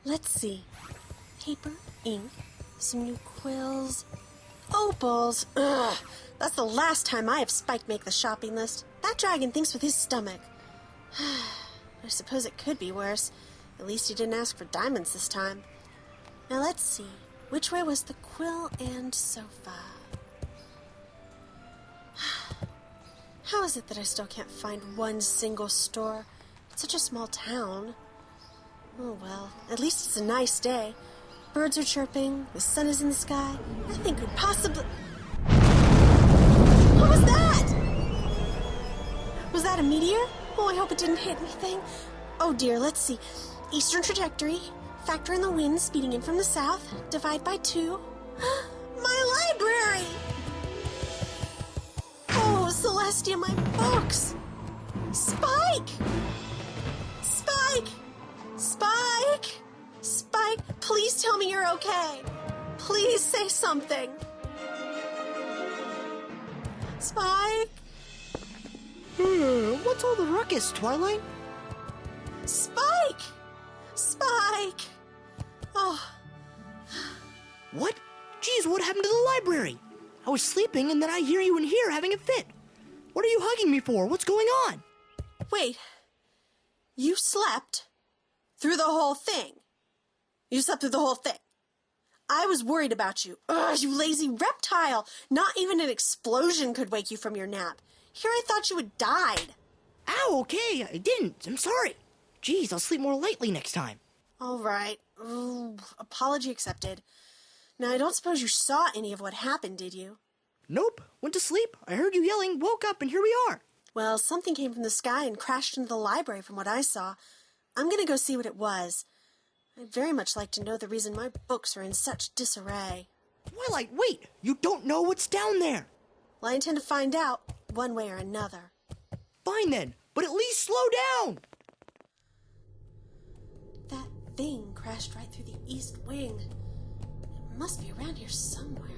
Let's see. Paper, ink, some new quills, opals. Ugh, that's the last time I have Spike make the shopping list. That dragon thinks with his stomach. I suppose it could be worse. At least he didn't ask for diamonds this time. Now let's see. Which way was the quill and sofa? How is it that I still can't find one single store? It's such a small town. Oh well, at least it's a nice day. Birds are chirping, the sun is in the sky. Nothing could possibly... What was that? Was that a meteor? Oh, I hope it didn't hit anything. Oh dear, let's see. Eastern trajectory. Factor in the wind speeding in from the south. Divide by 2. My library! Oh, Celestia, my books! Spike! Spike! Spike! Spike, please tell me you're okay. Please say something. Spike? What's all the ruckus, Twilight? Spike! Spike! Oh. What? Geez, what happened to the library? I was sleeping and then I hear you in here having a fit. What are you hugging me for? What's going on? Wait. You slept through the whole thing? You slept through the whole thing? I was worried about you. Ugh, you lazy reptile. Not even an explosion could wake you from your nap. Here I thought you had died. Ow, okay, I didn't. I'm sorry. Geez, I'll sleep more lightly next time. All right. Ooh, apology accepted. Now, I don't suppose you saw any of what happened, did you? Nope. Went to sleep. I heard you yelling, woke up, and here we are. Well, something came from the sky and crashed into the library from what I saw. I'm going to go see what it was. I'd very much like to know the reason my books are in such disarray. Twilight, wait! You don't know what's down there! Well, I intend to find out, one way or another. Fine then, but at least slow down! That thing crashed right through the east wing. It must be around here somewhere.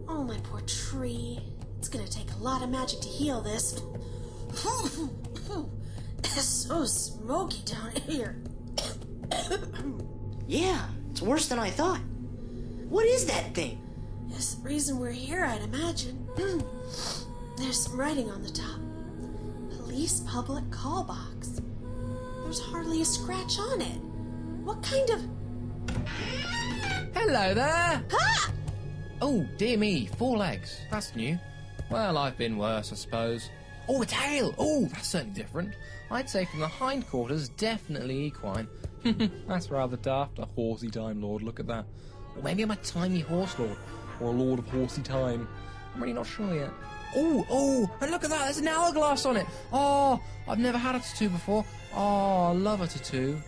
Oh, my poor tree. It's gonna take a lot of magic to heal this. It's so smoky down here. Yeah, it's worse than I thought. What is that thing? It's the reason we're here, I'd imagine. There's some writing on the top. Police public call box. There's hardly a scratch on it. What kind of... Hello there! Ah! Oh, dear me, 4 legs. That's new. Well, I've been worse, I suppose. Oh, a tail! Oh, that's certainly different. I'd say from the hindquarters, definitely equine. That's rather daft, a horsey time lord, look at that. Or maybe I'm a tiny horse lord, or a lord of horsey time. I'm really not sure yet. Oh, and look at that, there's an hourglass on it. Oh, I've never had a tattoo before. Oh, I love a tattoo.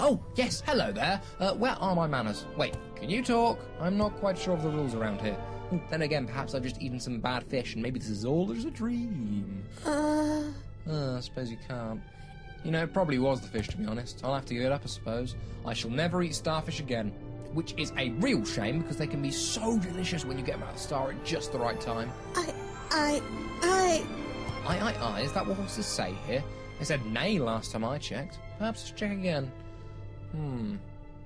Oh, yes, hello there. Where are my manners? Wait, can you talk? I'm not quite sure of the rules around here. Then again, perhaps I've just eaten some bad fish, and maybe this is all just a dream. I suppose you can't. You know, it probably was the fish, to be honest. I'll have to give it up, I suppose. I shall never eat starfish again. Which is a real shame, because they can be so delicious when you get them out of the star at just the right time. I, is that what horses say here? They said nay last time I checked. Perhaps just check again.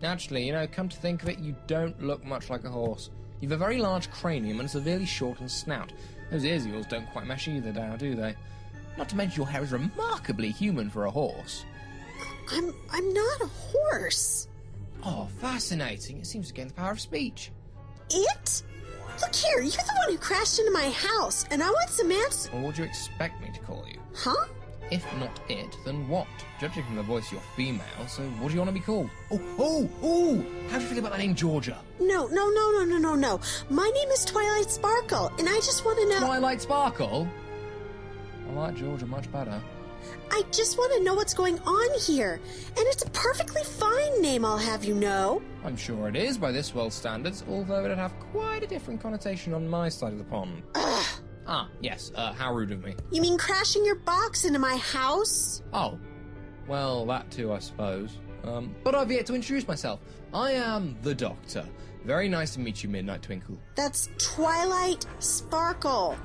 Actually, you know, come to think of it, you don't look much like a horse. You've a very large cranium and a severely shortened snout. Those ears of yours don't quite mesh either now, do they? Not to mention your hair is remarkably human for a horse. I'm not a horse. Oh, fascinating. It seems to gain the power of speech. It? Look here, you're the one who crashed into my house, and I want some answers. Well, what do you expect me to call you? Huh? If not it, then what? Judging from the voice, you're female, so what do you want to be called? Oh! How do you feel about the name Georgia? No. My name is Twilight Sparkle, and I just want to know... Twilight Sparkle? I like Georgia much better. I just want to know what's going on here, and it's a perfectly fine name, I'll have you know. I'm sure it is by this world's standards, although it'd have quite a different connotation on my side of the pond. Ugh. Ah, yes, how rude of me. You mean crashing your box into my house? Oh, well, that too, I suppose. But I've yet to introduce myself. I am the Doctor. Very nice to meet you, Midnight Twinkle. That's Twilight Sparkle.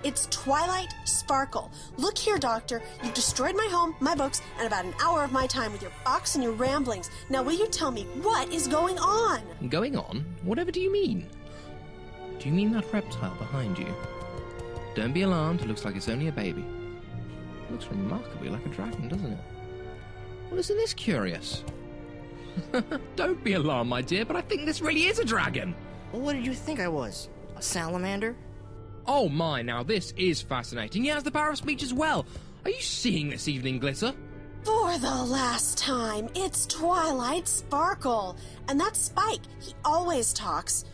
It's Twilight Sparkle. Look here, Doctor. You've destroyed my home, my books, and about an hour of my time with your box and your ramblings. Now, will you tell me what is going on? Going on? Whatever do you mean? Do you mean that reptile behind you? Don't be alarmed, it looks like it's only a baby. It looks remarkably like a dragon, doesn't it? Well, isn't this curious? Don't be alarmed, my dear, but I think this really is a dragon. Well, what did you think I was? A salamander? Oh my, now this is fascinating. He has the power of speech as well. Are you seeing this, Evening Glitter? For the last time, it's Twilight Sparkle. And that's Spike. He always talks.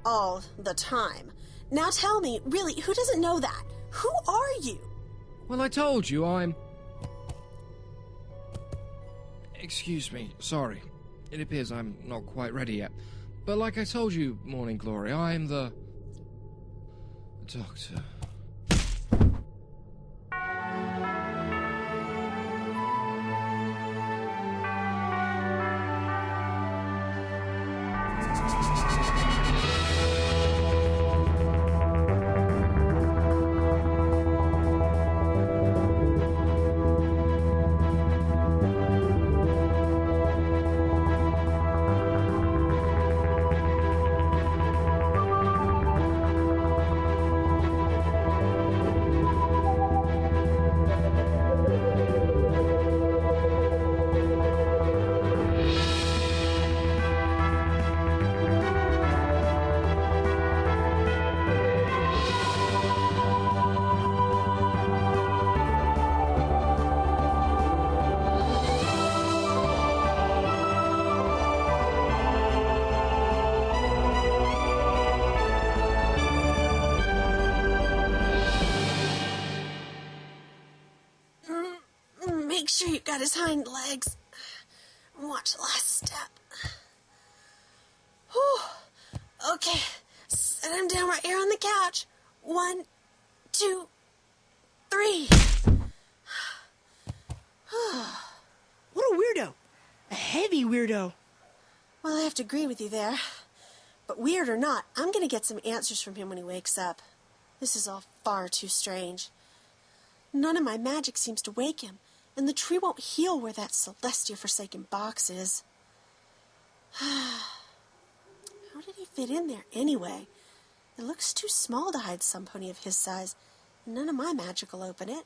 All the time. Now tell me, really, who doesn't know that? Who are you? Well, I told you, I'm... Excuse me, sorry. It appears I'm not quite ready yet. But like I told you, Morning Glory, I'm the... Doctor. Make sure you got his hind legs. Watch the last step. Whew. Okay, set him down right here on the couch. 1, 2, 3. What a weirdo. A heavy weirdo. Well, I have to agree with you there. But weird or not, I'm going to get some answers from him when he wakes up. This is all far too strange. None of my magic seems to wake him, and the tree won't heal where that Celestia forsaken box is. How did he fit in there anyway? It looks too small to hide some pony of his size, and none of my magic will open it.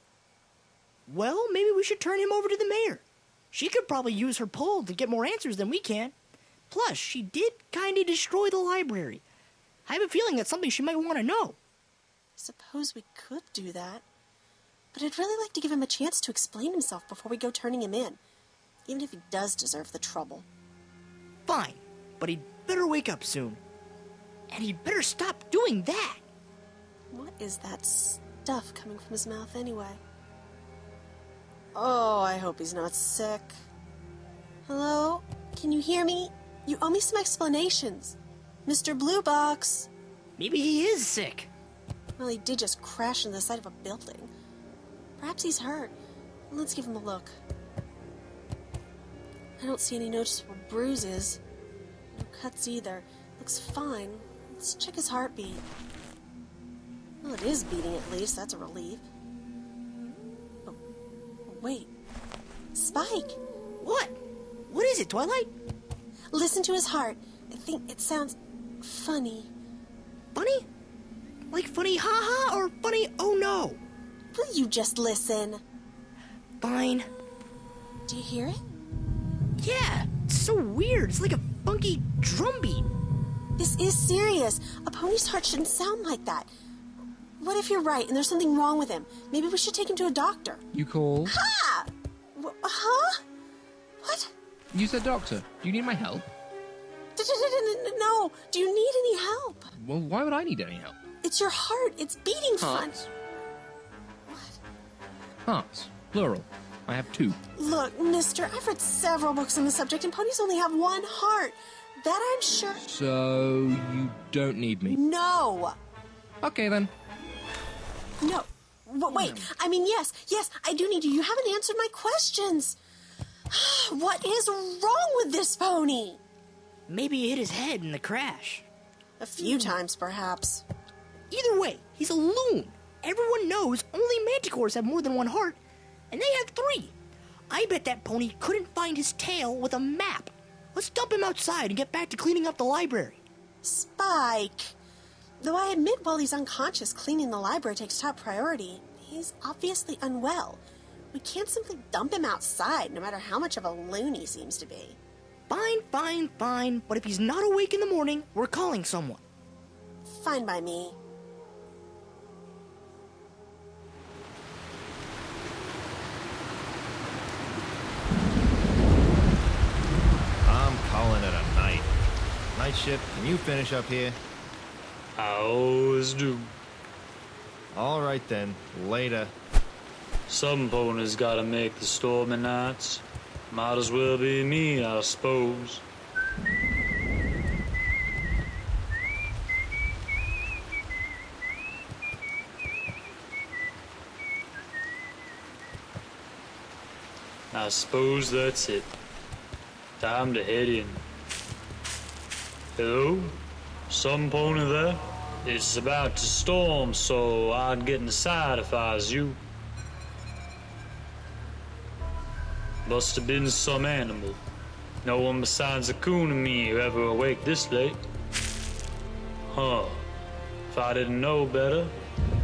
Well, maybe we should turn him over to the mayor. She could probably use her pull to get more answers than we can. Plus, she did kind of destroy the library. I have a feeling that's something she might want to know. I suppose we could do that. But I'd really like to give him a chance to explain himself before we go turning him in, even if he does deserve the trouble. Fine, but he'd better wake up soon. And he'd better stop doing that. What is that stuff coming from his mouth anyway? Oh, I hope he's not sick. Hello? Can you hear me? You owe me some explanations. Mr. Blue Box. Maybe he is sick. Well, he did just crash into the side of a building. Perhaps he's hurt. Let's give him a look. I don't see any noticeable bruises. No cuts either. Looks fine. Let's check his heartbeat. Well, it is beating at least. That's a relief. Oh, wait. Spike! What? What is it, Twilight? Listen to his heart. I think it sounds funny. Funny? Like funny ha-ha or funny oh no? Will you just listen? Fine. Do you hear it? Yeah, it's so weird. It's like a funky drum beat. This is serious. A pony's heart shouldn't sound like that. What if you're right and there's something wrong with him? Maybe we should take him to a doctor. You call? Ha! Huh? What? You said doctor. Do you need my help? No. Do you need any help? Well, why would I need any help? It's your heart. It's beating fun. Hearts. What? Hearts. Plural. I have 2. Look, mister, I've read several books on the subject, and ponies only have one heart. That I'm sure... So, you don't need me? No. Okay, then. No. Wait. I mean, yes, I do need you. You haven't answered my questions. What is wrong with this pony? Maybe he hit his head in the crash. A few times, perhaps. Either way, he's a loon. everyone knows only manticores have more than one heart, and they have 3. I bet that pony couldn't find his tail with a map. Let's dump him outside and get back to cleaning up the library. Spike! Though I admit while he's unconscious, cleaning the library takes top priority. He's obviously unwell. We can't simply dump him outside, no matter how much of a loon he seems to be. Fine. But if he's not awake in the morning, we're calling someone. Fine by me. I'm calling it a night. Night shift, can you finish up here? I always do. All right then, later. Some ponies gotta make the stormy nights. Might as well be me, I suppose. I suppose that's it. Time to head in. Hello? Some pony there? It's about to storm, so I'd get inside if I was you. Must have been some animal. No one besides the coon and me who ever awake this late. Huh. If I didn't know better,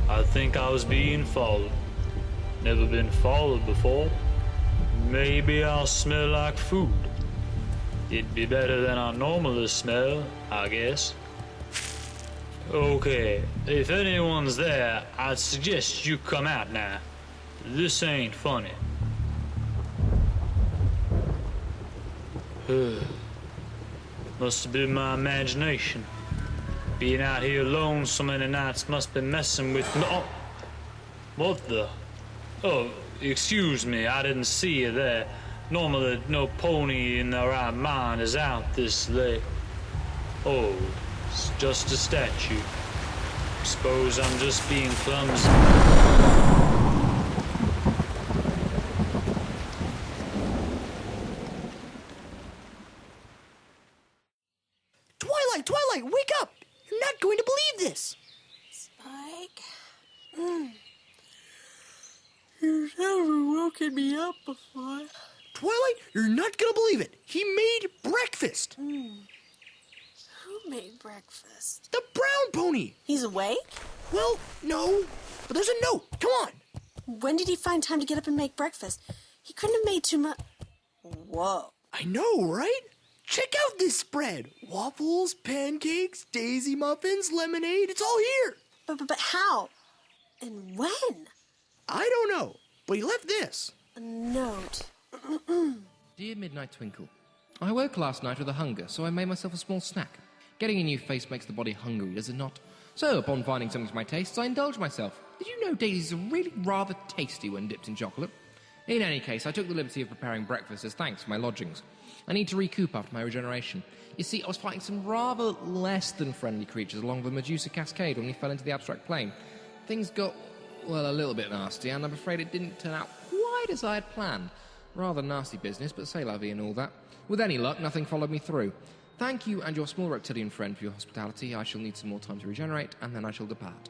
I'd think I was being followed. Never been followed before. Maybe I'll smell like food. It'd be better than I normally smell, I guess. Okay, if anyone's there, I'd suggest you come out now. This ain't funny. Must have been my imagination. Being out here alone so many nights must be messing with me. Oh, what the? Oh, excuse me, I didn't see you there. Normally, no pony in their right mind is out this late. Oh, it's just a statue. Suppose I'm just being clumsy. Twilight, wake up! You're not going to believe this! Spike? You've never woken me up before. Twilight, you're not going to believe it. He made breakfast. Who made breakfast? The brown pony. He's awake? Well, no, but there's a note. Come on. When did he find time to get up and make breakfast? He couldn't have made too much. Whoa. I know, right? Check out this spread. Waffles, pancakes, daisy muffins, lemonade. It's all here. But how? And when? I don't know, but he left this. A note. Dear Midnight Twinkle, I woke last night with a hunger, so I made myself a small snack. Getting a new face makes the body hungry, does it not? So, upon finding something to my taste, I indulged myself. Did you know daisies are really rather tasty when dipped in chocolate? In any case, I took the liberty of preparing breakfast as thanks for my lodgings. I need to recoup after my regeneration. You see, I was fighting some rather less than friendly creatures along the Medusa Cascade when we fell into the abstract plane. Things got, well, a little bit nasty, and I'm afraid it didn't turn out quite as I had planned. Rather nasty business, but c'est la vie and all that. With any luck, nothing followed me through. Thank you and your small reptilian friend for your hospitality. I shall need some more time to regenerate, and then I shall depart.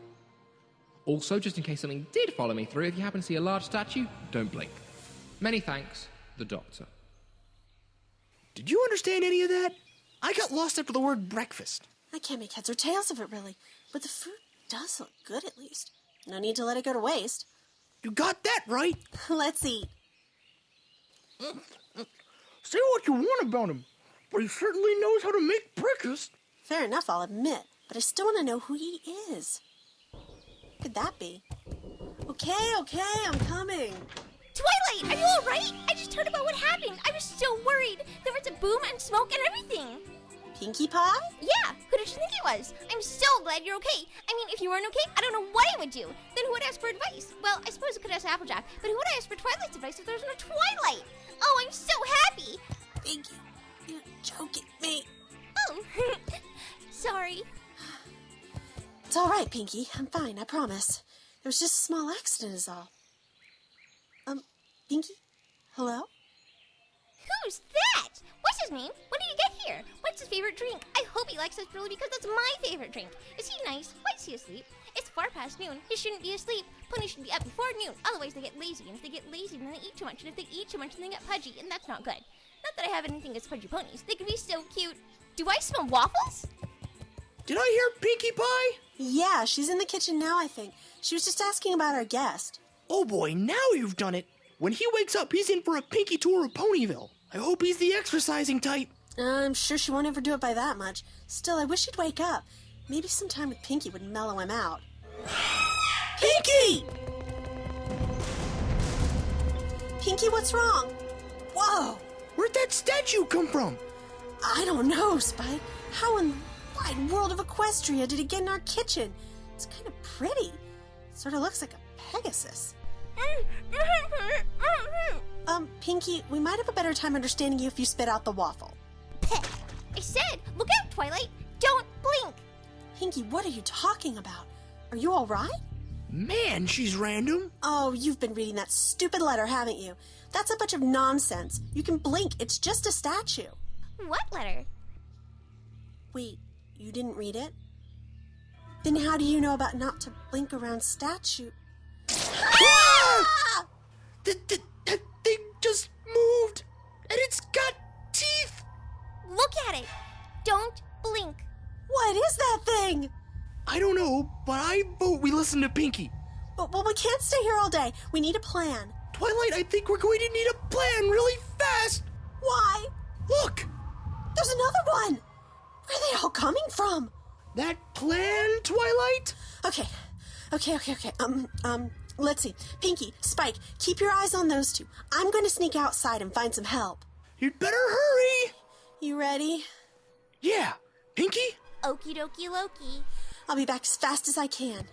Also, just in case something did follow me through, if you happen to see a large statue, don't blink. Many thanks, the Doctor. Did you understand any of that? I got lost after the word breakfast. I can't make heads or tails of it, really. But the fruit does look good, at least. No need to let it go to waste. You got that right. Let's eat. Say what you want about him, but he certainly knows how to make breakfast. Fair enough, I'll admit. But I still want to know who he is. Who could that be? Okay, I'm coming. Twilight, are you all right? I just heard about what happened. I was so worried. There was a boom and smoke and everything. Pinkie Pie? Yeah, who did you think it was? I'm so glad you're okay. I mean, if you weren't okay, I don't know what I would do. Then who would ask for advice? Well, I suppose I could ask Applejack, but who would ask for Twilight's advice if there was no Twilight? Oh, I'm so happy. Pinkie, you're joking me. Oh, sorry. It's all right, Pinkie. I'm fine, I promise. There was just a small accident is all. Pinkie? Hello? Who's that? What's his name? When did he get here? What's his favorite drink? I hope he likes us really because that's my favorite drink. Is he nice? Why is he asleep? It's far past noon. He shouldn't be asleep. Ponies should be up before noon, otherwise they get lazy, and if they get lazy, then they eat too much, and if they eat too much, then they get pudgy, and that's not good. Not that I have anything against pudgy ponies. They can be so cute. Do I smell waffles? Did I hear Pinkie Pie? Yeah, she's in the kitchen now, I think. She was just asking about our guest. Oh boy, now you've done it. When he wakes up, he's in for a Pinkie tour of Ponyville. I hope he's the exercising type. I'm sure she won't ever do it by that much. Still, I wish he'd wake up. Maybe some time with Pinkie would mellow him out. Pinkie! Pinkie, what's wrong? Whoa! Where'd that statue come from? I don't know, Spike. How in the wide world of Equestria did it get in our kitchen? It's kind of pretty. Sort of looks like a Pegasus. Pinkie, we might have a better time understanding you if you spit out the waffle. I said, look out, Twilight. Don't blink. Pinkie, what are you talking about? Are you all right? Man, she's random. Oh, you've been reading that stupid letter, haven't you? That's a bunch of nonsense. You can blink. It's just a statue. What letter? Wait, you didn't read it? Then how do you know about not to blink around statue? Ah! That thing just moved, and it's got teeth. Look at it. Don't blink. What is that thing? I don't know, but I vote we listen to Pinkie. Well, we can't stay here all day. We need a plan. Twilight, I think we're going to need a plan really fast. Why? Look! There's another one! Where are they all coming from? That plan, Twilight? Okay. Let's see. Pinkie, Spike, keep your eyes on those two. I'm going to sneak outside and find some help. You'd better hurry. You ready? Yeah. Pinkie? Okie dokie Loki. I'll be back as fast as I can.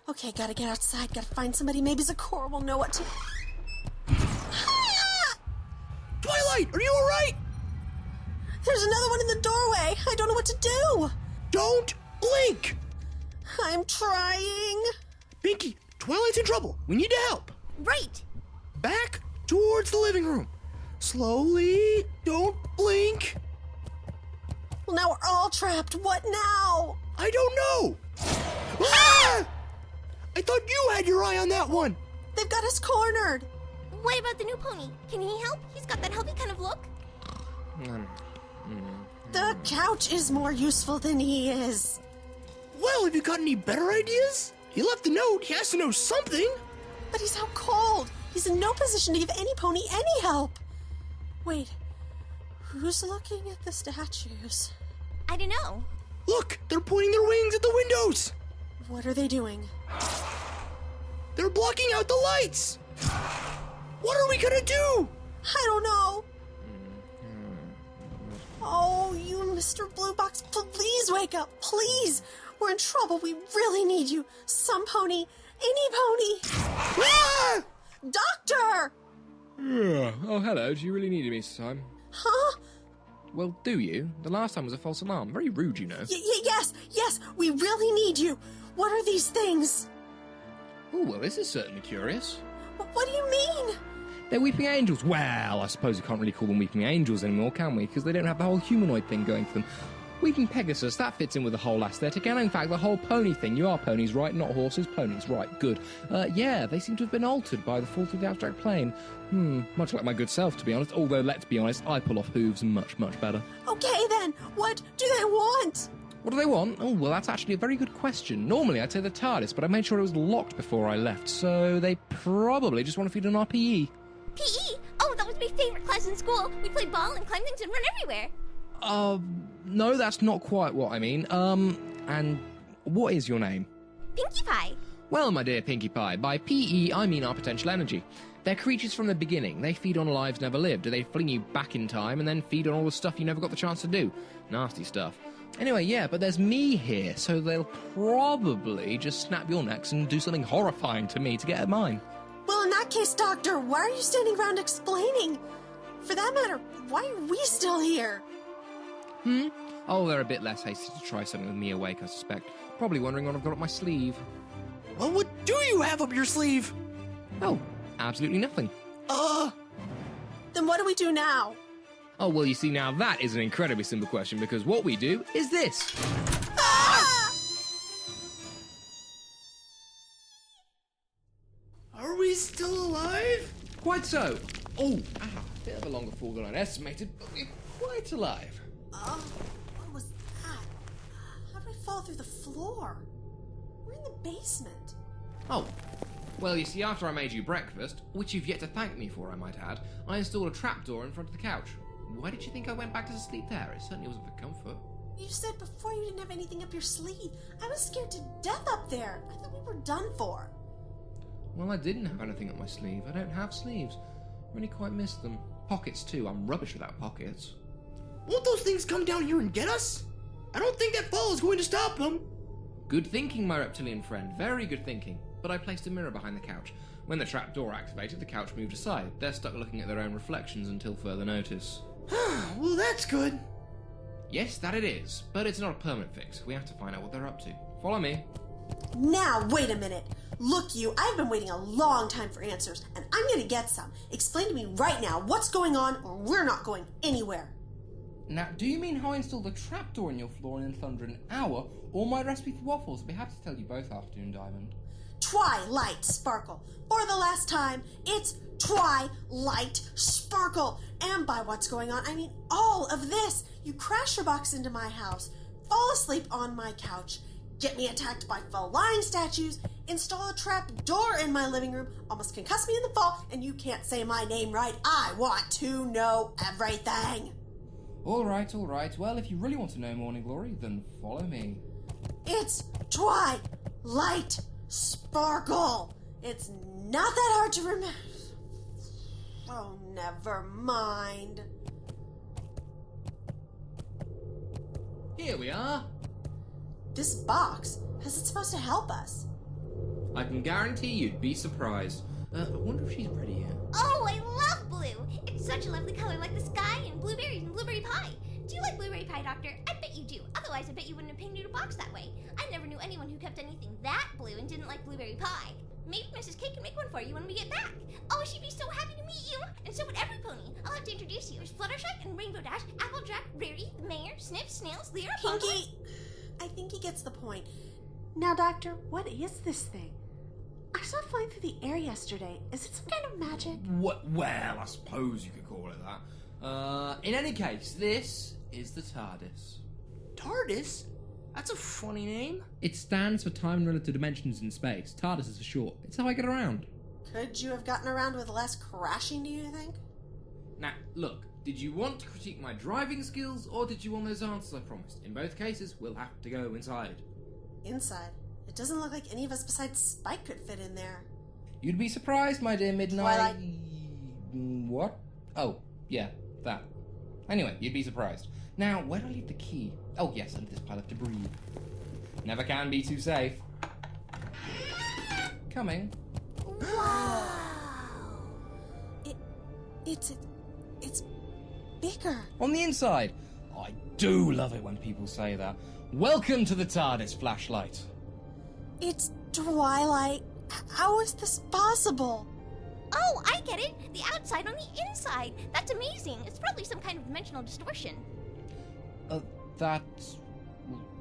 Okay, gotta get outside, gotta find somebody. Maybe Zakora will know what to... Twilight, are you alright? There's another one in the doorway. I don't know what to do. Don't blink. I'm trying. Pinkie, Twilight's in trouble. We need to help. Right. Back towards the living room. Slowly. Don't blink. Well, now we're all trapped. What now? I don't know. Ah! I thought you had your eye on that one. They've got us cornered. What about the new pony? Can he help? He's got that healthy kind of look. The couch is more useful than he is. Well, have you got any better ideas? He left a note. He has to know something. But he's out cold. He's in no position to give any pony any help. Wait, who's looking at the statues? I don't know. Look, they're pointing their wings at the windows. What are they doing? They're blocking out the lights. What are we gonna do? I don't know. Oh, you Mr. Blue Box, please wake up, please. We're in trouble. We really need you. Some pony, any pony. Ah! Doctor! Oh, hello. Do you really need me this time? Huh? Well, do you? The last time was a false alarm. Very rude, you know. Yes, we really need you. What are these things? Oh, well, this is certainly curious. What do you mean? They're weeping angels. Well, I suppose we can't really call them weeping angels anymore, can we? Because they don't have the whole humanoid thing going for them. Weeping Pegasus, that fits in with the whole aesthetic, and in fact, the whole pony thing. You are ponies, right? Not horses, ponies, right, good. Yeah, they seem to have been altered by the fall through the abstract plane. Much like my good self, to be honest, although, let's be honest, I pull off hooves much, much better. Okay, then, what do they want? What do they want? Oh, well, that's actually a very good question. Normally, I'd say the TARDIS, but I made sure it was locked before I left, so they probably just want to feed on our PE. PE? Oh, that was my favorite class in school. We played ball and climbed things and run everywhere. No, that's not quite what I mean. And what is your name? Pinkie Pie. Well, my dear Pinkie Pie, by PE, I mean our potential energy. They're creatures from the beginning. They feed on lives never lived. They fling you back in time and then feed on all the stuff you never got the chance to do. Nasty stuff. Anyway, yeah, but there's me here, so they'll probably just snap your necks and do something horrifying to me to get at mine. Well, in that case, Doctor, why are you standing around explaining? For that matter, why are we still here? Oh, they're a bit less hasty to try something with me awake, I suspect. Probably wondering what I've got up my sleeve. Well, what do you have up your sleeve? Oh, absolutely nothing. Then what do we do now? Oh, well, you see, now that is an incredibly simple question, because what we do is this. Ah! quite so. Oh, bit of a longer fall than I'd estimated, but we're quite alive. What was that? How did I fall through the floor? We're in the basement. Oh, well, you see, after I made you breakfast, which you've yet to thank me for, I might add, I installed a trapdoor in front of the couch. Why did you think I went back to sleep there? It certainly wasn't for comfort. You said before you didn't have anything up your sleeve. I was scared to death up there. I thought we were done for. Well, I didn't have anything up my sleeve. I don't have sleeves. Really quite missed them. Pockets, too. I'm rubbish without pockets. Won't those things come down here and get us? I don't think that fall is going to stop them. Good thinking, my reptilian friend. Very good thinking. But I placed a mirror behind the couch. When the trapdoor activated, the couch moved aside. They're stuck looking at their own reflections until further notice. Well, that's good. Yes, that it is. But it's not a permanent fix. We have to find out what they're up to. Follow me. Now, wait a minute. Look, you, I've been waiting a long time for answers, and I'm gonna get some. Explain to me right now what's going on, or we're not going anywhere. Now, do you mean how I installed a trapdoor in your floor in under an hour, or my recipe for waffles? I'll be happy to tell you both, Afternoon Diamond. Twilight Sparkle. For the last time, it's Twilight Sparkle. And by what's going on, I mean all of this. You crash your box into my house, fall asleep on my couch, get me attacked by feline statues, install a trap door in my living room, almost concuss me in the fall, and you can't say my name right. I want to know everything. All right. Well, if you really want to know Morning Glory, then follow me. It's Twilight Sparkle. It's not that hard to remember. Oh, never mind. Here we are. This box, how's it supposed to help us? I can guarantee you'd be surprised. I wonder if she's ready yet. Oh, I love blue. It's such a lovely color, like the sky and blueberries and blueberry pie. Do you like blueberry pie, Doctor? I bet you do. Otherwise, I bet you wouldn't have painted a box that way. I never knew anyone who kept anything that blue and didn't like blueberry pie. Maybe Mrs. K can make one for you when we get back. Oh, she'd be so happy to meet you. And so would every pony. I'll have to introduce you as Fluttershy and Rainbow Dash, Applejack, Rarity, the Mayor, Snip, Snails, Lyra, Pinky, I think he gets the point. Now, Doctor, what is this thing? I saw it flying through the air yesterday. Is it some kind of magic? Well, I suppose you could call it that. In any case, this is the TARDIS. TARDIS? That's a funny name. It stands for Time and Relative Dimensions in Space. TARDIS is for short. It's how I get around. Could you have gotten around with less crashing, do you think? Now, look, did you want to critique my driving skills, or did you want those answers I promised? In both cases, we'll have to go inside. Inside? It doesn't look like any of us besides Spike could fit in there. You'd be surprised, my dear Midnight. Twilight. What? Oh, yeah, that. Anyway, you'd be surprised. Now, where do I leave the key? Oh, yes, under this pile of debris. Never can be too safe. Coming. Wow. It's bigger. On the inside. I do love it when people say that. Welcome to the TARDIS, flashlight. It's Twilight. How is this possible? Oh, I get it. The outside on the inside. That's amazing. It's probably some kind of dimensional distortion. That's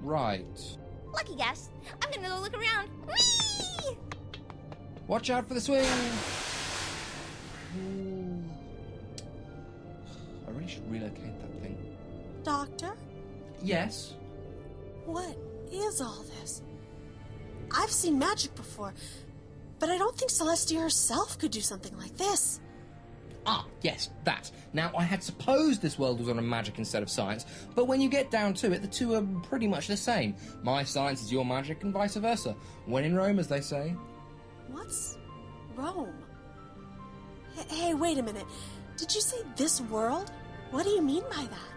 right. Lucky guess. I'm gonna go look around. Whee! Watch out for the swing. Ooh. I really should relocate that thing. Doctor, Yes? what is all this? I've seen magic before, but I don't think Celestia herself could do something like this. Ah, yes, that. Now, I had supposed this world was on a magic instead of science, but when you get down to it, the two are pretty much the same. My science is your magic and vice versa. When in Rome, as they say. What's Rome? Hey, wait a minute. Did you say this world? What do you mean by that?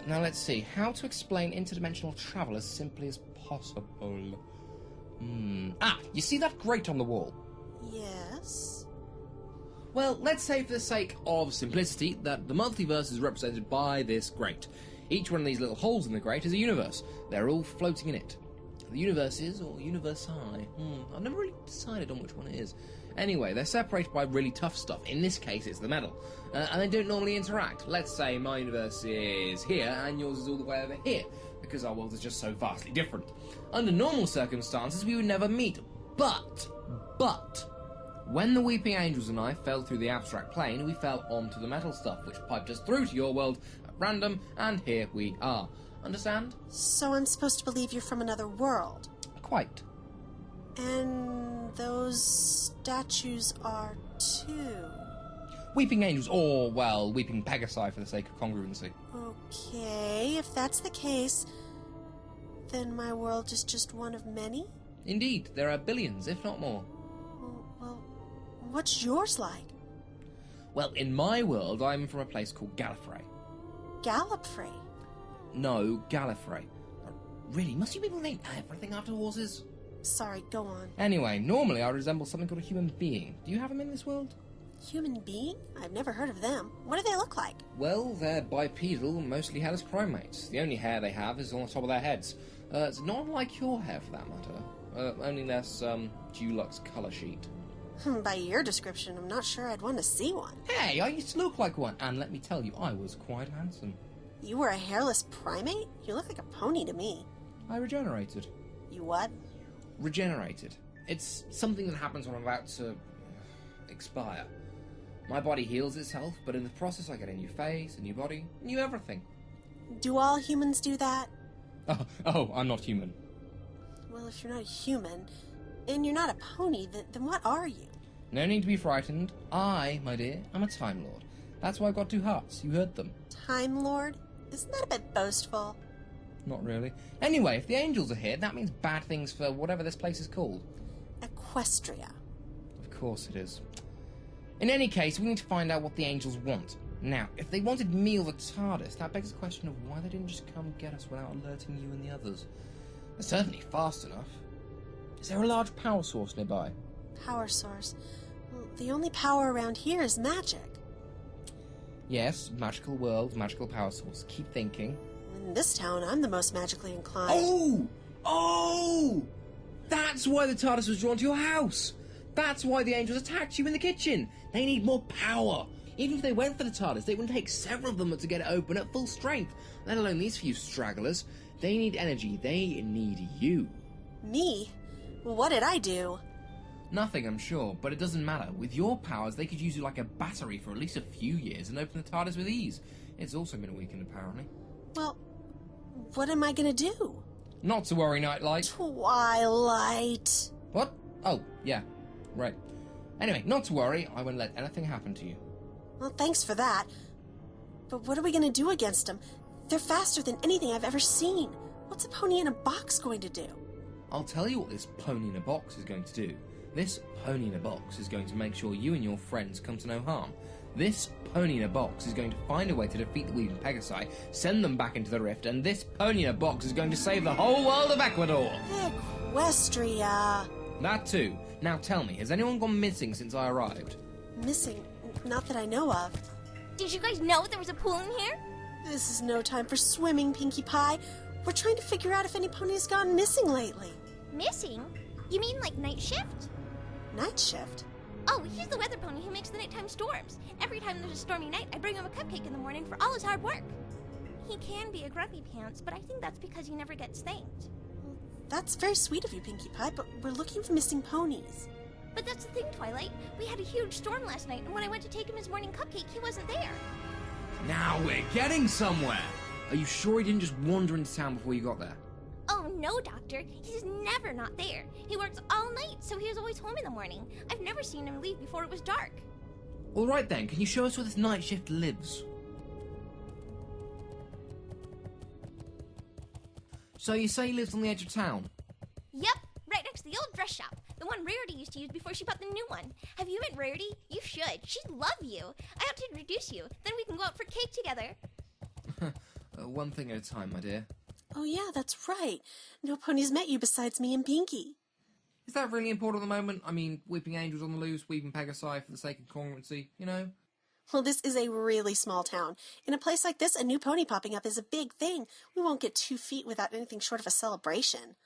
Now, let's see. How to explain interdimensional travel as simply as possible. Ah, you see that grate on the wall? Yes. Well, let's say for the sake of simplicity that the multiverse is represented by this grate. Each one of these little holes in the grate is a universe. They're all floating in it. The universes, or universi, I've never really decided on which one it is. Anyway, they're separated by really tough stuff. In this case, it's the metal. And they don't normally interact. Let's say my universe is here, and yours is all the way over here, because our world is just so vastly different. Under normal circumstances, we would never meet. But, When the Weeping Angels and I fell through the abstract plane, we fell onto the metal stuff, which piped us through to your world at random, and here we are. Understand? So I'm supposed to believe you're from another world. Quite. And those statues are too. Weeping Angels, or, well, Weeping Pegasi for the sake of congruency. Okay, if that's the case, then my world is just one of many? Indeed, there are billions, if not more. Well, what's yours like? Well, in my world, I'm from a place called Gallifrey. Gallifrey? No, Gallifrey. Really, must you people name everything after horses? Sorry, go on. Anyway, normally I resemble something called a human being. Do you have them in this world? Human being? I've never heard of them. What do they look like? Well, they're bipedal, mostly hairless primates. The only hair they have is on the top of their heads. It's not like your hair, for that matter. Only less, Dulux colour sheet. By your description, I'm not sure I'd want to see one. Hey, I used to look like one, and let me tell you, I was quite handsome. You were a hairless primate? You look like a pony to me. I regenerated. You what? Regenerated. It's something that happens when I'm about to expire. My body heals itself, but in the process I get a new face, a new body, new everything. Do all humans do that? Oh, I'm not human. Well, if you're not a human, and you're not a pony, then what are you? No need to be frightened. I, my dear, am a Time Lord. That's why I've got 2 hearts. You heard them. Time Lord? Isn't that a bit boastful? Not really. Anyway, if the angels are here, that means bad things for whatever this place is called. Equestria. Of course it is. In any case, we need to find out what the angels want. Now, if they wanted me or the TARDIS, that begs the question of why they didn't just come get us without alerting you and the others. They're certainly fast enough. Is there a large power source nearby? Power source? Well, the only power around here is magic. Yes, magical world, magical power source. Keep thinking. In this town, I'm the most magically inclined. Oh! That's why the TARDIS was drawn to your house! That's why the angels attacked you in the kitchen! They need more power! Even if they went for the TARDIS, they wouldn't take several of them to get it open at full strength, let alone these few stragglers. They need energy. They need you. Me? Well, what did I do? Nothing, I'm sure, but it doesn't matter. With your powers, they could use you like a battery for at least a few years and open the TARDIS with ease. It's also been weakened, apparently. Well, what am I gonna do? Not to worry, Nightlight. Twilight. What? Oh, yeah. Right. Anyway, not to worry. I won't let anything happen to you. Well, thanks for that. But what are we gonna do against them? They're faster than anything I've ever seen. What's a pony in a box going to do? I'll tell you what this pony in a box is going to do. This pony in a box is going to make sure you and your friends come to no harm. This pony in a box is going to find a way to defeat the Weeping Pegasi, send them back into the rift, and this pony in a box is going to save the whole world of Ecuador! Equestria. That too. Now tell me, has anyone gone missing since I arrived? Missing? Not that I know of. Did you guys know there was a pool in here? This is no time for swimming, Pinkie Pie. We're trying to figure out if any pony's gone missing lately. Missing? You mean like night shift? Night shift? Oh, he's the weather pony who makes the nighttime storms. Every time there's a stormy night, I bring him a cupcake in the morning for all his hard work. He can be a grumpy pants, but I think that's because he never gets thanked. Well, that's very sweet of you, Pinkie Pie, but we're looking for missing ponies. But that's the thing, Twilight. We had a huge storm last night, and when I went to take him his morning cupcake, he wasn't there. Now we're getting somewhere! Are you sure he didn't just wander into town before you got there? Oh, no, Doctor. He's never not there. He works all night, so he was always home in the morning. I've never seen him leave before it was dark. All right then, can you show us where this night shift lives? So you say he lives on the edge of town? Yep, right next to the old dress shop. The one Rarity used to use before she bought the new one. Have you met Rarity? You should. She'd love you. I ought to introduce you. Then we can go out for cake together. One thing at a time, my dear. Oh yeah, that's right. No ponies met you besides me and Pinkie. Is that really important at the moment? I mean, Weeping Angels on the loose, Weeping Pegasi for the sake of congruency, you know? Well, this is a really small town. In a place like this, a new pony popping up is a big thing. We won't get 2 feet without anything short of a celebration.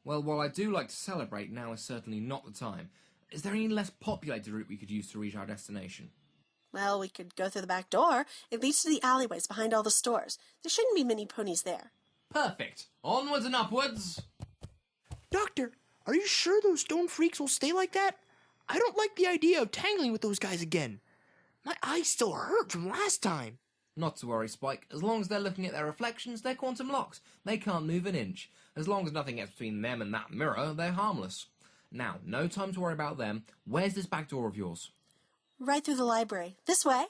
Well, while I do like to celebrate, now is certainly not the time. Is there any less populated route we could use to reach our destination? Well, we could go through the back door. It leads to the alleyways behind all the stores. There shouldn't be many ponies there. Perfect. Onwards and upwards. Doctor, are you sure those stone freaks will stay like that? I don't like the idea of tangling with those guys again. My eyes still hurt from last time. Not to worry, Spike. As long as they're looking at their reflections, they're quantum locked. They can't move an inch. As long as nothing gets between them and that mirror, they're harmless. Now, no time to worry about them. Where's this back door of yours? Right through the library. This way.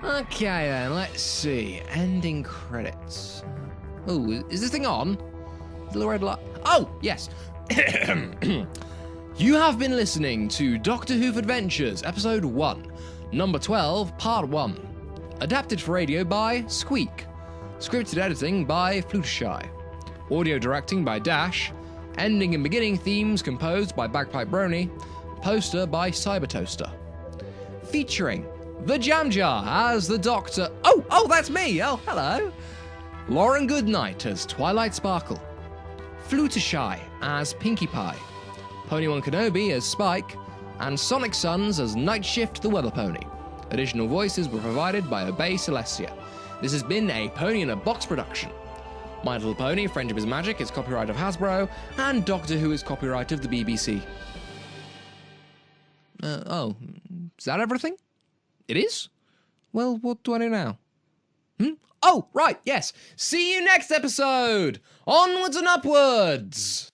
Okay then, let's see. Ending credits. Oh, is this thing on? The little red light. Oh, yes. You have been listening to Doctor Who Adventures, Episode 1, Number 12, Part 1. Adapted for radio by Squeak. Scripted editing by Fluttershy. Audio directing by Dash. Ending and beginning themes composed by Bagpipe Brony. Poster by Cyber Toaster. Featuring the Jamjar as the Doctor. Oh, that's me. Oh, hello. Lauren Goodnight as Twilight Sparkle. Fluttershy as Pinkie Pie. Pony1 Kenobi as Spike. And Sonic Suns as Night Shift the Weather Pony. Additional voices were provided by Obey Celestia. This has been a Pony in a Box production. My Little Pony, Friendship is Magic is copyright of Hasbro, and Doctor Who is copyright of the BBC. Is that everything? It is? Well, what do I do now? Oh, right, yes. See you next episode! Onwards and upwards!